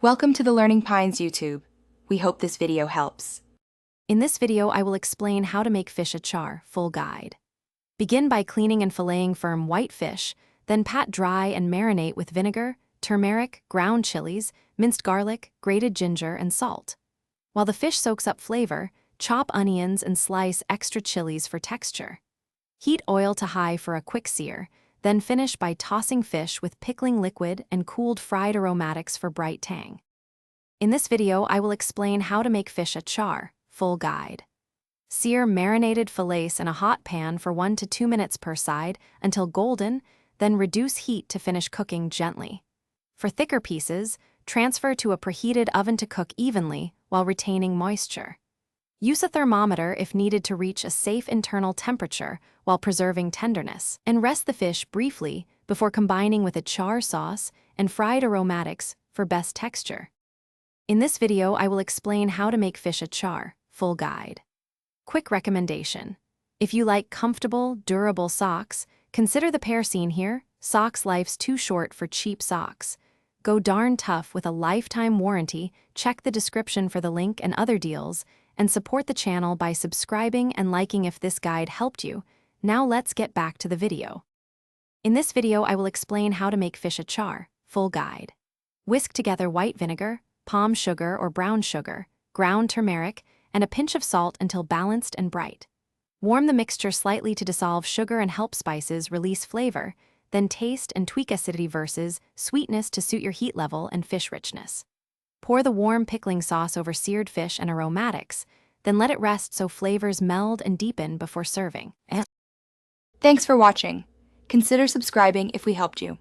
Welcome to the Learning Pines YouTube. We hope this video helps. In this video, I will explain how to make fish achar, full guide. Begin by cleaning and filleting firm white fish, then pat dry and marinate with vinegar, turmeric, ground chilies, minced garlic, grated ginger, and salt. While the fish soaks up flavor, chop onions and slice extra chilies for texture. Heat oil to high for a quick sear, then finish by tossing fish with pickling liquid and cooled fried aromatics for bright tang. In this video, I will explain how to make fish achar, full guide. Sear marinated fillets in a hot pan for 1 to 2 minutes per side until golden, then reduce heat to finish cooking gently. For thicker pieces, transfer to a preheated oven to cook evenly while retaining moisture. Use a thermometer if needed to reach a safe internal temperature while preserving tenderness, and rest the fish briefly before combining with achar sauce and fried aromatics for best texture. In this video, I will explain how to make fish achar, full guide. Quick recommendation. If you like comfortable, durable socks, consider the pair seen here. Socks life's too short for cheap socks. Go darn tough with a lifetime warranty. Check the description for the link and other deals, and support the channel by subscribing and liking if this guide helped you. Now let's get back to the video. In this video, I will explain how to make fish achar, full guide. Whisk together white vinegar, palm sugar or brown sugar, ground turmeric, and a pinch of salt until balanced and bright. Warm the mixture slightly to dissolve sugar and help spices release flavor, then taste and tweak acidity versus sweetness to suit your heat level and fish richness. Pour the warm pickling sauce over seared fish and aromatics, then let it rest so flavors meld and deepen before serving. Thanks for watching. Consider subscribing if we helped you.